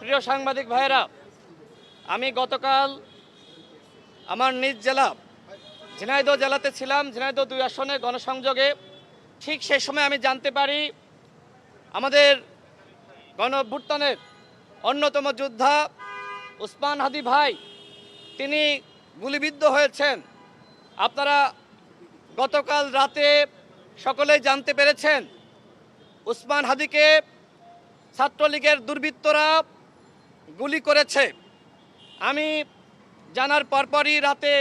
প্রিয় সাংবাদিক ভাইয়েরা, আমি গতকাল আমার নিজ জেলা ঝিনাইদহ জেলাতে ছিলাম। ঝিনাইদহ 2 আসনে গণসংযোগে ঠিক সেই সময় আমি জানতে পারি আমাদের গণ অভ্যুত্থানের অন্যতম যোদ্ধা উসমান হাদি ভাই তিনি গুলিবিদ্ধ হয়েছেন। আপনারা গতকাল রাতে সকলেই জানতে পেরেছেন উসমান হাদিকে ছাত্রলীগের দুর্বৃত্তরা গুলি করেছে। আমি জানার পরপরই রাতে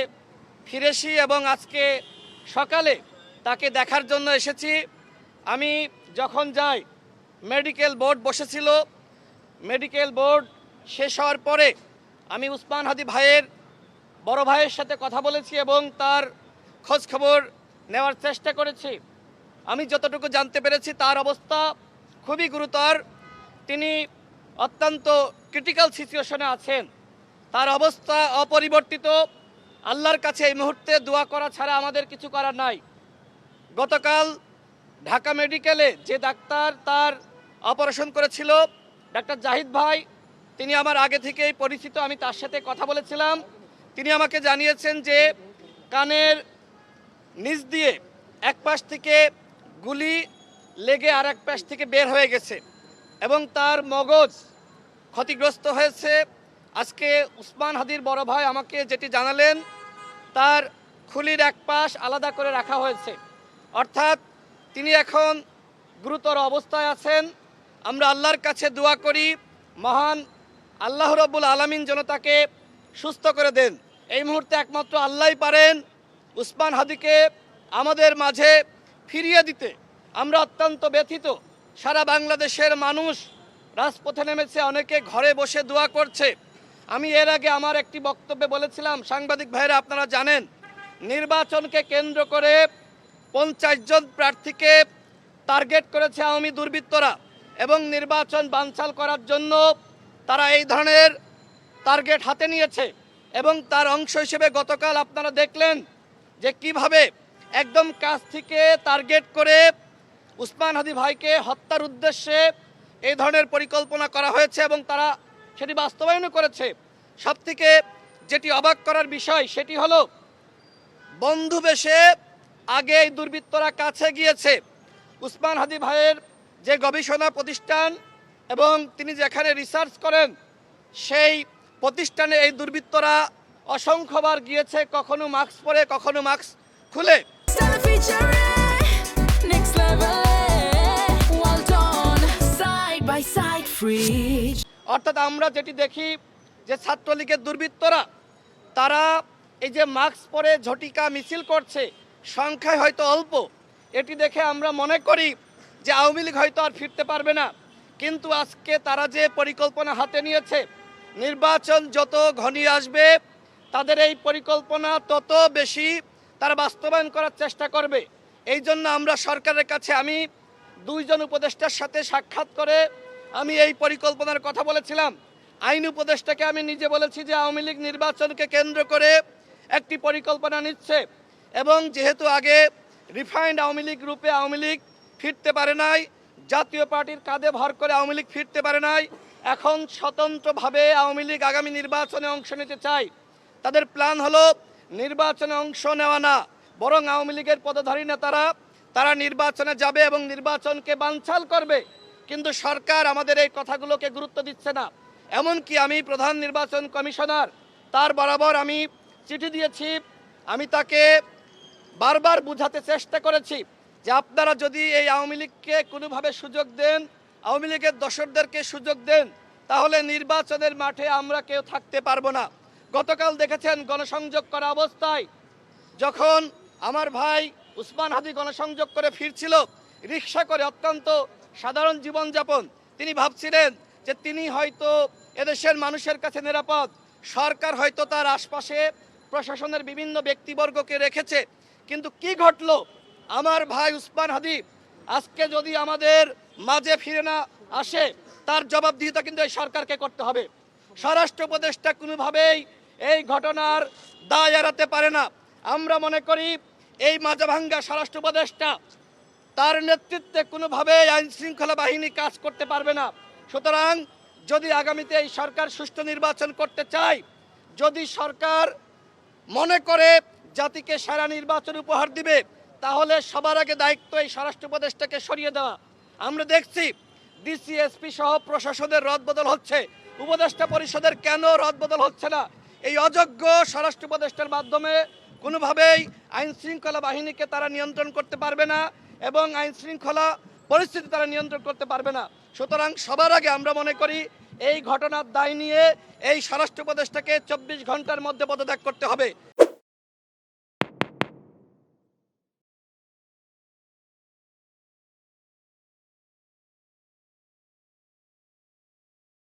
ফিরেছি এবং আজকে সকালে তাকে দেখার জন্য এসেছি। আমি যখন যাই মেডিকেল বোর্ড বসেছিল, মেডিকেল বোর্ড শেষ হওয়ার পরে আমি উসমান হাদি ভাইয়ের বড় ভাইয়ের সাথে কথা বলেছি এবং তার খোঁজ খবর নেওয়ার চেষ্টা করেছি। আমি যতটুকু জানতে পেরেছি তার অবস্থা খুবই গুরুতর। তিনি অত্যন্ত ক্রিটিক্যাল সিচুয়েশনে আছেন। তার অবস্থা অপরিবর্তিত। আল্লাহর কাছে এই মুহূর্তে দোয়া করা ছাড়া আমাদের কিছু করার নাই। গতকাল ঢাকা মেডিকেলে যে ডাক্তার তার অপারেশন করেছিল, ডাক্তার জাহিদ ভাই, তিনি আমার আগে থেকেই পরিচিত। আমি তার সাথে কথা বলেছিলাম। তিনি আমাকে জানিয়েছেন যে কানের নিচ দিয়ে এক পাশ থেকে গুলি লেগে আর এক পাশ থেকে বের হয়ে গেছে এবং তার মগজ ক্ষতিগ্রস্ত হয়েছে। আজকে উসমান হাদির বড় ভাই আমাকে যেটি জানালেন, তার খুলির এক পাশ আলাদা করে রাখা হয়েছে, অর্থাৎ তিনি এখন গুরুতর অবস্থায় আছেন। আমরা আল্লাহর কাছে দোয়া করি মহান আল্লাহ রাব্বুল আলামিন যেন তাকে সুস্থ করে দেন। এই মুহূর্তে একমাত্র আল্লাহই পারেন উসমান হাদিকে আমাদের মাঝে ফিরিয়ে দিতে। আমরা অত্যন্ত ব্যথিত। সারা বাংলাদেশের মানুষ রাজপথে নেমেছে, অনেকে ঘরে বসে দোয়া করছে। আমি এর আগে আমার একটি বক্তব্যে বলেছিলাম, সাংবাদিক ভাইরা আপনারা জানেন, নির্বাচনকে কেন্দ্র করে 50 জন প্রার্থীকে টার্গেট করেছে আওয়ামী দুর্বৃত্তরা এবং নির্বাচন বানচাল করার জন্য তারা এই ধরনের টার্গেট হাতে নিয়েছে। এবং তার অংশ হিসেবে গতকাল আপনারা দেখলেন যে কিভাবে একদম কাছ থেকে টার্গেট করে উসমান হাদি ভাইকে হত্যার উদ্দেশ্যে এই ধরনের পরিকল্পনা করা হয়েছে এবং তারা সেটি বাস্তবায়নও করেছে। সবথেকে যেটি অবাক করার বিষয় সেটি হলো বন্ধু বেশে আগে এই দুর্বৃত্তরা কাছে গিয়েছে। উসমান হাদি ভাইয়ের যে গবেষণা প্রতিষ্ঠান এবং তিনি যেখানে রিসার্চ করেন সেই প্রতিষ্ঠানে এই দুর্বৃত্তরা অসংখ্যবার গিয়েছে, কখনো মাস্ক পরে কখনো মাস্ক খুলে। অর্থাৎ আমরা যেটি দেখি যে ছাত্রলীগের দুর্বৃত্তরা তারা এই যে মাস্ক পরে ঝটিকা মিছিল করছে, সংখ্যায় হয়তো অল্প, এটি দেখে আমরা মনে করি যে আওয়ামী লীগ হয়তো আর ফিরতে পারবে না। কিন্তু আজকে তারা যে পরিকল্পনা হাতে নিয়েছে, নির্বাচন যত ঘনিয়ে আসবে তাদের এই পরিকল্পনা তত বেশি তারা বাস্তবায়ন করার চেষ্টা করবে। এই জন্য আমরা সরকারের কাছে আমি 2 জন উপদেষ্টার সাথে সাক্ষাৎ করে আমি এই পরিকল্পনার কথা বলেছিলাম। আইন উপদেষ্টাকে আমি নিজে বলেছি যে আওয়ামী লীগ নির্বাচনকে কেন্দ্র করে একটি পরিকল্পনা নিচ্ছে এবং যেহেতু আগে রিফাইন্ড আওয়ামী লীগ রূপে আওয়ামী লীগ ফিরতে পারে নাই, জাতীয় পার্টির কাঁধে ভর করে আওয়ামী লীগ ফিরতে পারে নাই, এখন স্বতন্ত্রভাবে আওয়ামী লীগ আগামী নির্বাচনে অংশ নিতে চায়। তাদের প্ল্যান হলো নির্বাচনে অংশ নেওয়া না, বরং আওয়ামী লীগের পদধারী নেতারা তারা নির্বাচনে যাবে এবং নির্বাচনকে বানচাল করবে। কিন্তু সরকার আমাদের এই কথাগুলোকে গুরুত্ব দিচ্ছে না। এমনকি আমি প্রধান নির্বাচন কমিশনার তার বরাবর আমি চিঠি দিয়েছি। আমি তাকে বারবার বুঝাতে চেষ্টা করেছি যে আপনারা যদি এই আওয়ামী লীগকে কোনোভাবে সুযোগ দেন, আওয়ামী লীগের দোসরদেরকে সুযোগ দেন, তাহলে নির্বাচনের মাঠে আমরা কেউ থাকতে পারবো না। গতকাল দেখেছেন গণসংযোগ করা অবস্থায় যখন আমার ভাই উসমান হাদি গণসংযোগ করে ফিরছিল রিক্সা করে, অত্যন্ত সাধারণ জীবনযাপন, তিনি ভাবছিলেন যে তিনি হয়তো এদেশের মানুষের কাছে নিরাপদ, সরকার হয়তো তার আশপাশে প্রশাসনের বিভিন্ন ব্যক্তিবর্গকে রেখেছে। কিন্তু কি ঘটলো, আমার ভাই উসমান হাদি আজকে যদি আমাদের মাঝে ফিরে না আসে তার জবাবদিহিতা কিন্তু এই সরকারকে করতে হবে। স্বরাষ্ট্র উপদেষ্টা কোনোভাবেই এই ঘটনার দায় এড়াতে পারে না। আমরা মনে করি এই মাঝাভাঙ্গা স্বরাষ্ট্র উপদেষ্টা তার নেতৃত্বে কোনোভাবেই আইন শৃঙ্খলা বাহিনী কাজ করতে পারবে না। সুতরাং যদি আগামীতে এই সরকার সুষ্ঠু নির্বাচন করতে চায়, যদি সরকার মনে করে জাতিকে সেরা নির্বাচন উপহার দিবে, তাহলে সবার আগে দায়িত্ব এই স্বরাষ্ট্র উপদেষ্টাকে সরিয়ে দেওয়া। আমরা দেখছি ডিসি এসপি সহ প্রশাসনের রদবদল হচ্ছে, উপদেষ্টা পরিষদের কেন রদবদল হচ্ছে না? এই অযোগ্য স্বরাষ্ট্র উপদেষ্টার মাধ্যমে কোনোভাবেই আইন শৃঙ্খলা বাহিনীকে তারা নিয়ন্ত্রণ করতে পারবে না এবং আইন শৃঙ্খলা পরিস্থিতি তারা নিয়ন্ত্রণ করতে পারবে না। সুতরাং সবার আগে আমরা মনে করি এই ঘটনার দায় নিয়ে এই স্বরাষ্ট্র উপদেষ্টাকে 24 ঘন্টার মধ্যে পদত্যাগ করতে হবে।